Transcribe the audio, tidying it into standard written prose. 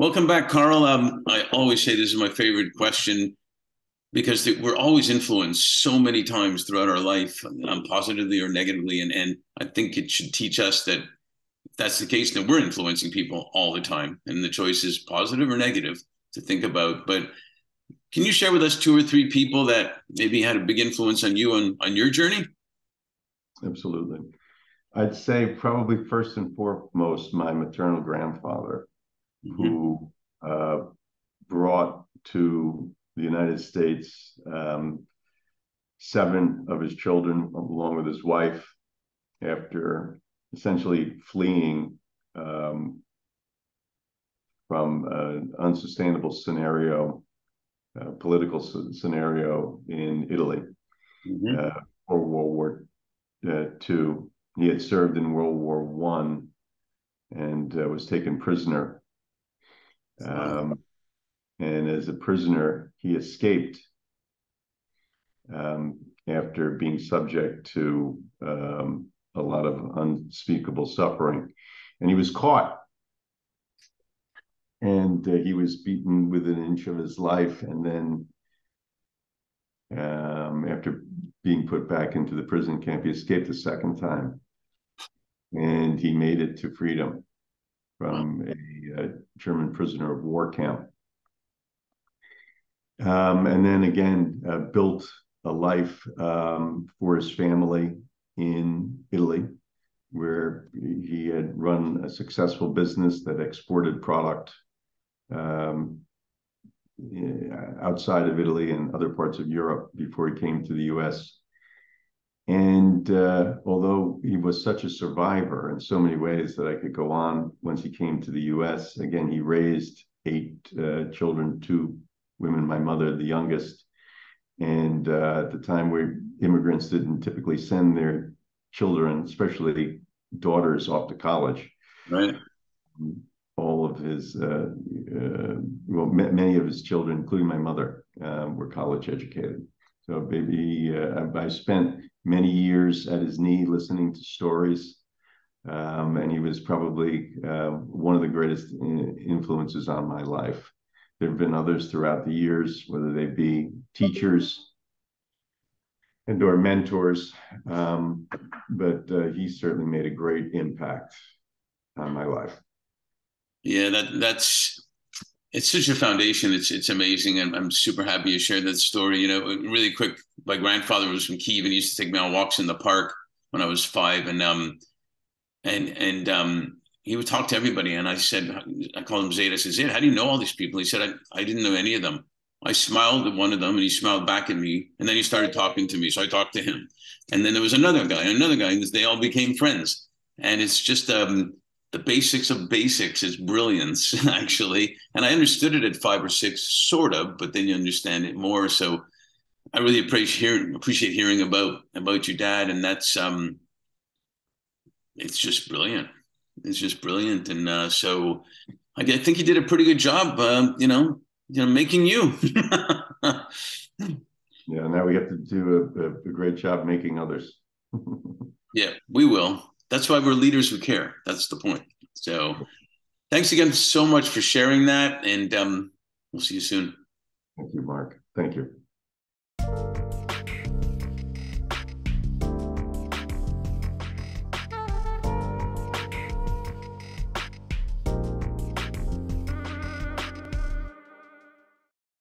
Welcome back, Carl. I always say this is my favorite question because we're always influenced so many times throughout our life, positively or negatively. And I think it should teach us that if that's the case, then we're influencing people all the time. And the choice is positive or negative to think about. But can you share with us two or three people that maybe had a big influence on you on your journey? Absolutely. I'd say probably first and foremost, my maternal grandfather, Hmm. who brought to the United States seven of his children, along with his wife, after essentially fleeing from an unsustainable scenario, political scenario in Italy Hmm. uh, for World War II. He had served in World War One and was taken prisoner. Wow. Um, and as a prisoner, he escaped after being subject to a lot of unspeakable suffering. And he was caught, and he was beaten within an inch of his life. And then, after being put back into the prison camp, he escaped a second time, and he made it to freedom Wow. from a German prisoner of war camp. And then again, built a life for his family in Italy, where he had run a successful business that exported product um, outside of Italy and other parts of Europe before he came to the US. And although he was such a survivor in so many ways that I could go on, once he came to the US, again, he raised eight children, two women, my mother, the youngest. And at the time where immigrants didn't typically send their children, especially daughters, off to college, Right. all of his, well, many of his children, including my mother, were college educated. So maybe I spent many years at his knee listening to stories. And he was probably one of the greatest influences on my life. There have been others throughout the years, whether they be teachers and or mentors, um, but he certainly made a great impact on my life. Yeah, that's it's such a foundation. It's amazing. I'm super happy you shared that story. Really quick, my grandfather was from Kiev and he used to take me on walks in the park when I was five. And he would talk to everybody. And I called him Zayd. I said, Zayd, how do you know all these people? He said, I didn't know any of them. I smiled at one of them and he smiled back at me. And then he started talking to me. So I talked to him. And then there was another guy, and they all became friends. And it's just the basics of basics is brilliance, actually. And I understood it at 5 or 6, sort of, but then you understand it more. So I really appreciate hearing about your dad. And that's it's just brilliant. It's just brilliant, and so think he did a pretty good job. Making you. Yeah, now we have to do a great job making others. Yeah, we will. That's why we're leaders who care. That's the point. So, thanks again so much for sharing that, and we'll see you soon. Thank you, Mark. Thank you.